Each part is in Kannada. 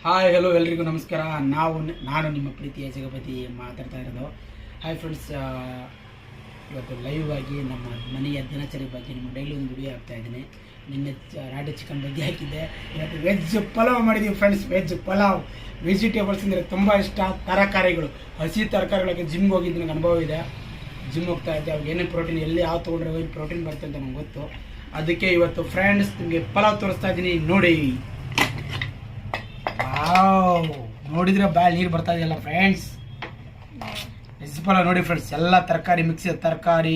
ಹಾಯ್ ಹಲೋ ಎಲ್ರಿಗೂ ನಮಸ್ಕಾರ. ನಾನು ನಿಮ್ಮ ಪ್ರೀತಿಯ ಜಗಪತಿ ಮಾತಾಡ್ತಾ ಇರೋದು. ಹಾಯ್ ಫ್ರೆಂಡ್ಸ್, ಇವತ್ತು ಲೈವ್ ಆಗಿ ನಮ್ಮ ಮನೆಯ ದಿನಚರಿ ಬಗ್ಗೆ ನಿಮ್ಮ ಡೈಲಿ ಒಂದು ವಿಡಿಯೋ ಹಾಕ್ತಾ ಇದ್ದೀನಿ. ನಿನ್ನೆ ರಾಡಿ ಚಿಕನ್ ಬಗ್ಗೆ ಹಾಕಿದ್ದೆ. ಇವತ್ತು ವೆಜ್ ಪಲಾವ್ ಮಾಡಿದ್ದೀವಿ ಫ್ರೆಂಡ್ಸ್. ವೆಜ್ ಪಲಾವ್, ವೆಜಿಟೇಬಲ್ಸ್ ಅಂದರೆ ತುಂಬ ಇಷ್ಟ. ತರಕಾರಿಗಳು, ಹಸಿ ತರಕಾರಿಗಳಿಗೆ ಜಿಮ್ಗೆ ಹೋಗಿದ್ದು ನನಗೆ ಅನುಭವ ಇದೆ. ಜಿಮ್ ಹೋಗ್ತಾ ಇದ್ದೆ, ಅವಾಗ ಏನೇನು ಪ್ರೋಟೀನ್ ಎಲ್ಲಿ ಯಾವ ತೊಗೊಂಡ್ರೆ ಏನು ಪ್ರೋಟೀನ್ ಬರುತ್ತೆ ಅಂತ ನನಗೆ ಗೊತ್ತು. ಅದಕ್ಕೆ ಇವತ್ತು ಫ್ರೆಂಡ್ಸ್ ನಿಮಗೆ ಪಲಾವ್ ತೋರಿಸ್ತಾ ಇದ್ದೀನಿ, ನೋಡಿ. ನೋಡಿದ್ರೆ ಬಾಯಲ್ಲಿ ನೀರು ಬರ್ತಾ ಇದೆಯಲ್ಲ ಫ್ರೆಂಡ್ಸ್. ವೆಜ್ ಪಲಾವ್ ನೋಡಿ ಫ್ರೆಂಡ್ಸ್, ಎಲ್ಲ ತರಕಾರಿ ಮಿಕ್ಸ್ ಇದೆ. ತರಕಾರಿ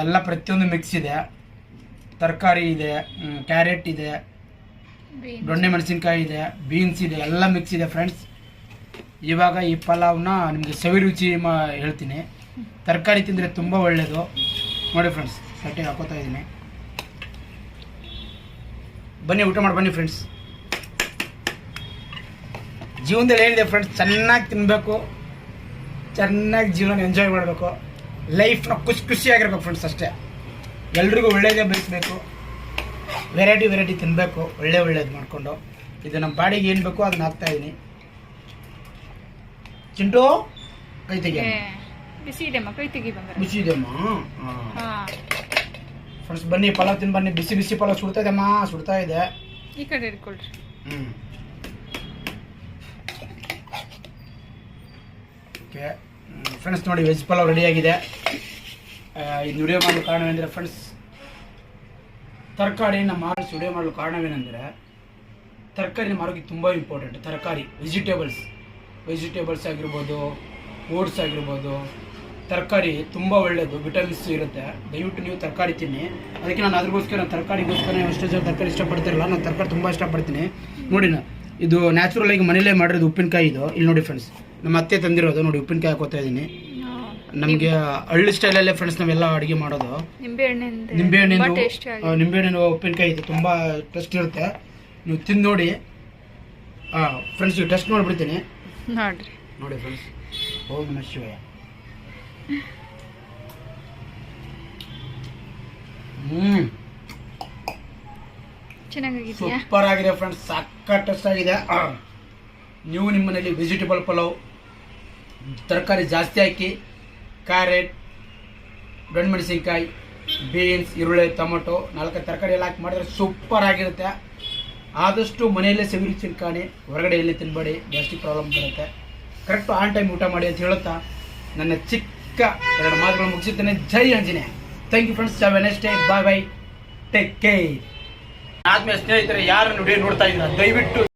ಎಲ್ಲ ಪ್ರತಿಯೊಂದು ಮಿಕ್ಸ್ ಇದೆ. ತರಕಾರಿ ಇದೆ, ಕ್ಯಾರೆಟ್ ಇದೆ, ದೊಣ್ಣೆ ಮೆಣಸಿನ್ಕಾಯಿ ಇದೆ, ಬೀನ್ಸ್ ಇದೆ, ಎಲ್ಲ ಮಿಕ್ಸ್ ಇದೆ ಫ್ರೆಂಡ್ಸ್. ಇವಾಗ ಈ ಪಲಾವ್ನ ನಿಮಗೆ ಸವಿ ರುಚಿ ಹೇಳ್ತೀನಿ. ತರಕಾರಿ ತಿಂದರೆ ತುಂಬ ಒಳ್ಳೆಯದು. ನೋಡಿ ಫ್ರೆಂಡ್ಸ್, ಸಟ್ಟೆ ಹಾಕೋತಾ ಇದ್ದೀನಿ. ಬನ್ನಿ ಊಟ ಮಾಡಿ ಬನ್ನಿ ಫ್ರೆಂಡ್ಸ್. ಜೀವನದಲ್ಲಿ ಏನಿದೆ ಫ್ರೆಂಡ್ಸ್, ಚೆನ್ನಾಗಿ ತಿನ್ನಬೇಕು, ಚೆನ್ನಾಗಿ ಜೀವನ ಎಂಜಾಯ್ ಮಾಡಬೇಕು, ಲೈಫ್ನ ಖುಷಿಯಾಗಿರ್ಬೇಕು ಫ್ರೆಂಡ್ಸ್. ಅಷ್ಟೇ. ಎಲ್ರಿಗೂ ಒಳ್ಳೇದೇ ಬಯಸಬೇಕು, ವೆರೈಟಿ ತಿನ್ನಬೇಕು, ಒಳ್ಳೇದು ಮಾಡಿಕೊಂಡು. ಇದು ನಮ್ಮ ಬಾಡಿಗೆ ಏನು ಬೇಕೋ ಅದನ್ನ ಹಾಕ್ತಾ ಇದ್ದೀನಿ. ಚಿಂಟು ಕೈ ತೆಗಿ, ಬಿಸಿ ಇದೆಮ್ಮ. ಫ್ರೆಂಡ್ಸ್ ಬನ್ನಿ, ಪಲಾವ್ ತಿನ್ ಬನ್ನಿ. ಬಿಸಿ ಪಲಾವ್ ಸುಡ್ತಾ ಇದೆಮ್ಮ, ಸುಡ್ತಾ ಇದೆ. ಈ ಕಡೆ ಇಟ್ಕೊಳ್ರಿ. ಓಕೆ ಫ್ರೆಂಡ್ಸ್, ನೋಡಿ ವೆಜ್ ಪಲಾವ್ ರೆಡಿಯಾಗಿದೆ. ಇದು ವಿಡಿಯೋ ಮಾಡಲು ಕಾರಣವೇನೆಂದರೆ ಫ್ರೆಂಡ್ಸ್, ತರಕಾರಿನ ವಿಡಿಯೋ ಮಾಡಲು ಕಾರಣವೇನೆಂದರೆ ತರಕಾರಿ ನಮ್ಮ ಆರೋಗ್ಯಕ್ಕೆ ತುಂಬ ಇಂಪಾರ್ಟೆಂಟ್. ತರಕಾರಿ, ವೆಜಿಟೇಬಲ್ಸ್ ಆಗಿರ್ಬೋದು, ಓಟ್ಸ್ ಆಗಿರ್ಬೋದು, ತರಕಾರಿ ತುಂಬ ಒಳ್ಳೆಯದು, ವಿಟಮಿನ್ಸ್ ಇರುತ್ತೆ. ದಯವಿಟ್ಟು ನೀವು ತರಕಾರಿ ತಿನ್ನಿ. ಅದಕ್ಕೆ ನಾನು ಅದ್ರಗೋಸ್ಕರ ತರಕಾರಿಗೋಸ್ಕರ ಎಷ್ಟೋ ಜನ ತರಕಾರಿ ಇಷ್ಟಪಡ್ತಿರಲ್ಲ, ನಾನು ತರಕಾರಿ ತುಂಬ ಇಷ್ಟಪಡ್ತೀನಿ. ನೋಡಿ, ಇದು ನ್ಯಾಚುರಲ್ ಆಗಿ ಮನೇಲೇ ಮಾಡಿರೋದು ಉಪ್ಪಿನಕಾಯಿ. ಇದು ಇಲ್ಲಿ ನೋಡಿ ಫ್ರೆಂಡ್ಸ್, ನಮ್ಮ ಅತ್ತೆ ತಂದಿರೋದು. ನೋಡಿ ಉಪ್ಪಿನಕಾಯಿ ಹಾಕೋತಾ ಇದ್ದೀನಿ. ನಮಗೆ ಹಳ್ಳಿ ಸ್ಟೈಲಲ್ಲೇ ಫ್ರೆಂಡ್ಸ್ ನಾವೆಲ್ಲ ಅಡುಗೆ ಮಾಡೋದು. ನಿಂಬೆಹಣ್ಣಿನ ಉಪ್ಪಿನಕಾಯಿ ಇದು ತುಂಬ ಟೇಸ್ಟ್ ಇರುತ್ತೆ. ನೀವು ತಿಂದು ನೋಡಿ ಫ್ರೆಂಡ್ಸ್. ಟೆಸ್ಟ್ ಮಾಡಿಬಿಡ್ತೀನಿ, ನೋಡಿ ಫ್ರೆಂಡ್ಸ್. ಓಂ ನಮಃ ಶಿವಾಯ. ಸೂಪರ್ ಆಗಿದೆ ಫ್ರೆಂಡ್ಸ್, ಸಕ್ಕ ಟೇಸ್ಟ್ ಆಗಿದೆ. ನೀವು ನಿಮ್ಮ ಮನೇಲಿ ವೆಜಿಟೇಬಲ್ ಪಲಾವ್ ತರಕಾರಿ ಜಾಸ್ತಿ ಹಾಕಿ, ಕ್ಯಾರೆಟ್, ದೊಣ್ಣೆ ಮೆಣಸಿನ್ಕಾಯಿ, ಬೀನ್ಸ್, ಈರುಳ್ಳಿ, ಟೊಮೊಟೊ 4 ತರಕಾರಿ ಎಲ್ಲ ಹಾಕಿ ಮಾಡಿದ್ರೆ ಸೂಪರ್ ಆಗಿರುತ್ತೆ. ಆದಷ್ಟು ಮನೆಯಲ್ಲೇ ಸವಿ ರುಚಿ ಕಾಣಿ, ಹೊರಗಡೆ ಎಲ್ಲಿ ತಿನ್ನಬೇಡಿ, ಗ್ಯಾಸ್ಟ್ರಿಕ್ ಪ್ರಾಬ್ಲಮ್ ಬರುತ್ತೆ. ಕರೆಕ್ಟು ಆನ್ ಟೈಮ್ ಊಟ ಮಾಡಿ ಅಂತ ಹೇಳುತ್ತಾ ನನ್ನ ಚಿಕ್ಕ 2 ಮಾತುಗಳು ಮುಗಿಸುತ್ತೇನೆ. ಜೈ Anjaneya. Thank you friends. Have a nice day. Bye, take care. ಆದ್ಮೇಲೆ ಸ್ನೇಹಿತರೆ, ಯಾರನ್ನು ವಿಡಿಯೋ ನೋಡ್ತಾ ಇದ್ದೀರಾ ದಯವಿಟ್ಟು